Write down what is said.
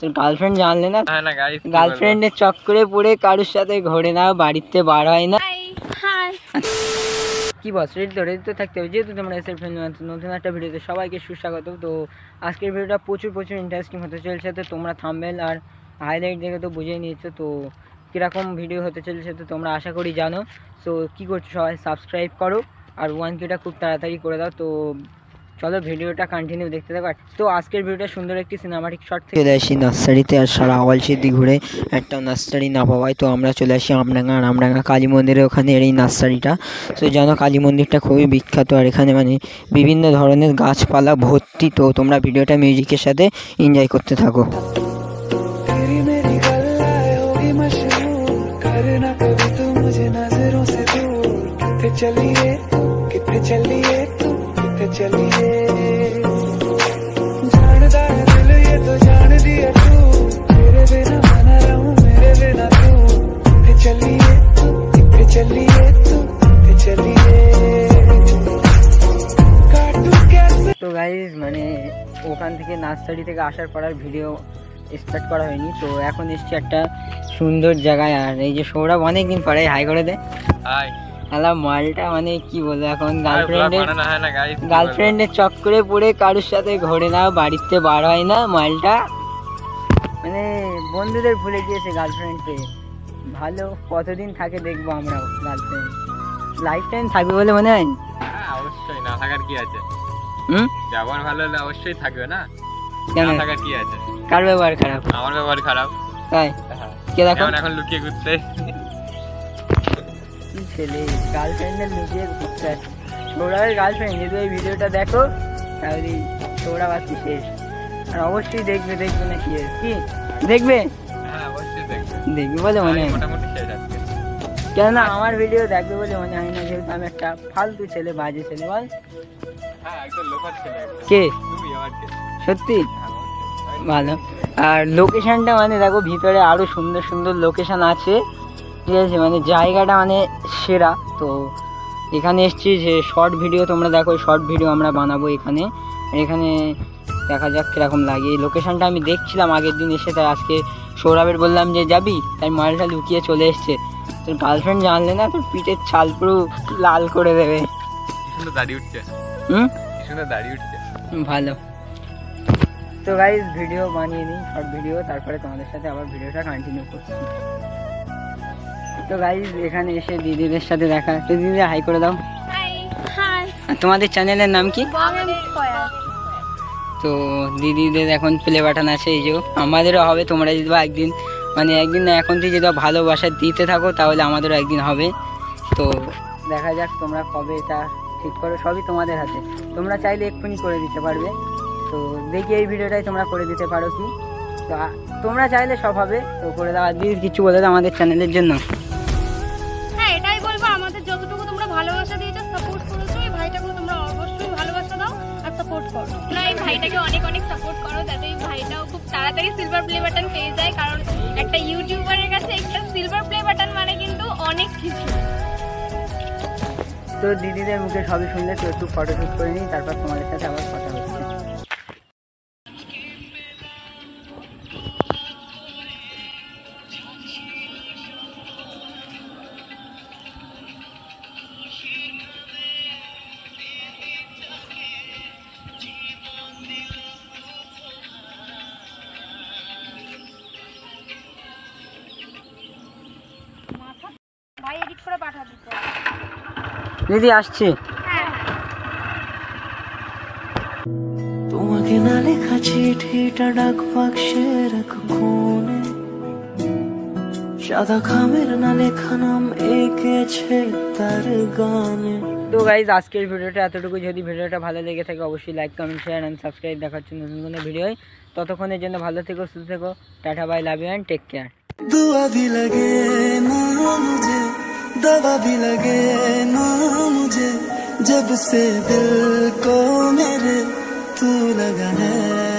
তোর গার্লফ্রেন্ড জানলে না, গার্লফ্রেন্ডের চক্করে পড়ে কারোর সাথে ঘোরে না, বাড়িতে বার হয় না। কি বস, রেডি তো থাকতে হবে, যেহেতু তোমরা এসে নতুন একটা ভিডিওতে সবাইকে সুস্বাগত। তো আজকের ভিডিওটা প্রচুর ইন্টারেস্টিং হতে চলছে। তো তোমরা থাম্বনেল আর হাইলাইট দেখে তো বুঝেই নিয়েছো তো কীরকম ভিডিও হতে চলছে, তো তোমরা আশা করি জানো। সো কী করছো সবাই, সাবস্ক্রাইব করো আর 1Kটা খুব তাড়াতাড়ি করে দাও। তো চলো ভিডিওটা কন্টিনিউ দেখতে থাকো। তো আজকের ভিডিওটা সুন্দর একটি সিনেমাটিক শট থেকে চলে আসি নার্সারিতে, আর সারা আওয়ালসিদ্ধি ঘুরে একটা নার্সারি না পাওয়ায় তো আমরা চলে আসি আমডাঙ্গা। আর আমডাঙ্গা কালী মন্দিরের ওখানে এই নার্সারিটা। তো জানো কালী মন্দিরটা খুবই বিখ্যাত, আর এখানে মানে বিভিন্ন ধরনের গাছপালা ভর্তি। তো তোমরা ভিডিওটা মিউজিকের সাথে এনজয় করতে থাকো। তো গাইজ মানে ওখান থেকে নার্সারি থেকে আসার পর আর ভিডিও স্টার্ট করা হয়নি। তো এখন এসছি একটা সুন্দর জায়গায়, আর এই যে সৌরভ অনেকদিন পরে হাই করে দে। হ্যালো, মালটা মানে কি বলবো, এখন গার্লফ্রেন্ডের চক্করে পড়ে কারোর সাথে ঘোরে না, বাড়িতে বার হয় না। মালটা মানে বন্ধুদের ভুলে গিয়েছে গার্লফ্রেন্ড পেয়ে। ভালো কতদিন থাকে দেখবো আমরা গার্লফ্রেন্ড, লাইফ টাইম থাকবে বলে মনে হয়? অবশ্যই, না থাকার কি আছে? ব্যবহার ভালো হলে অবশ্যই থাকবে না, কেন থাকার কি আছে? কার ব্যবহার খারাপ? আমার ব্যবহার খারাপ। তাই কে দেখো এখন লুকিয়ে ঘুরতে, কি ছেলে গার্লফ্রেন্ডের লুকিয়ে ঘুরতে। সৌরভের গার্লফ্রেন্ড যদি এই ভিডিওটা দেখো তাহলে সৌরভ আজকে শেষ। আর অবশ্যই দেখবে না কি দেখবে? হ্যাঁ অবশ্যই দেখবে বলে মনে হয়। মোটামুটি শেষ আজকে। কেননা আমার ভিডিও দেখবে বলে মনে হয় না, যেহেতু আমি একটা ফালতু ছেলে, বাজে ছেলে। বল কে সত্যি ভালো। আর লোকেশনটা মানে দেখো, ভিতরে আরো সুন্দর লোকেশন আছে, ঠিক আছে, মানে জায়গাটা মানে সেরা। তো এখানে এসছি যে শর্ট ভিডিও তোমরা দেখো, শর্ট ভিডিও আমরা বানাবো এখানে। এখানে দেখা যাক কিরকম লাগে। এই লোকেশনটা আমি দেখছিলাম আগের দিন এসে, তাই আজকে সৌরভের বললাম যে যাবি, তাই মালটা লুকিয়ে চলে এসছে। তোর গার্লফ্রেন্ড জানলে না, তোর পিঠের ছাল পুরো লাল করে দেবে। দাড়ি উঠছে, দাড়ি উঠছে ভালো। তো গাইজ ভিডিও বানিয়ে নিই, শর্ট ভিডিও, তারপরে তোমাদের সাথে আবার ভিডিওটা কন্টিনিউ করছি। তো গাইজ এখানে এসে দিদিদের সাথে দেখা, তো দিদি হাই করে দাও। আর তোমাদের চ্যানেলের নাম কি? তো দিদিদের এখন প্লে বাটন আছে, এই যে আমাদেরও হবে। তোমরা যদি একদিন মানে একদিন না এখন থেকে যদি ভালোবাসা দিতে থাকো তাহলে আমাদেরও একদিন হবে। তো দেখা যাক তোমরা কবে এটা ঠিক করো, সবই তোমাদের হাতে। তোমরা চাইলে এক্ষুনি করে দিতে পারবে। তো দেখি এই ভিডিওটাই তোমরা করে দিতে পারো কি? তো তোমরা চাইলে সব হবে, তো করে দাও। আর দিদি কিছু বলে দাও আমাদের চ্যানেলের জন্য। হ্যাঁ এটাই বলবো, আমাদের যতটুকু তোমরা ভালোবাসা দিয়েছো, সাপোর্ট করেছো, এই ভাইটাকে তোমরা অবশ্যই ভালোবাসা দাও আর সাপোর্ট করো। তোমরা এই ভাইটাকে অনেক সাপোর্ট করো, যাতে এই ভাইটাও খুব তাড়াতাড়ি সিলভার প্লে বাটন পেয়ে যায়। কারণ একটা ইউটিউবারের কাছে একটা সিলভার প্লে বাটন মানে কিন্তু অনেক কিছু। তো দিদিদের মুখে সবই শুনলে, তো একটু ফটোশুট করে নিই, তারপর তোমাদের সাথে আবার কথা হচ্ছে। ভাই এডিট করে পাঠা দিতে। দিদি আসছি। তোমাকে না লেখা চিঠিটা ডাক বাক্সে রাখো কোণে, সাদা খামের না লেখা নাম এঁকেছে তার গানে। তো গাইজ আজকের ভিডিওটা এতটুকু। যদি ভিডিওটা ভালো লেগে থাকে অবশ্যই like, comment, share and subscribe. দেখার জন্য নতুন কোনো ভিডিও। ততক্ষণের জন্য ভালো থেকো, সুস্থ থেকো। Tata, bye, love you and take care. दुआ भी लगे ना मुझे, दवा भी लगे ना मुझे, जब से दिल को मेरे तू लगा है।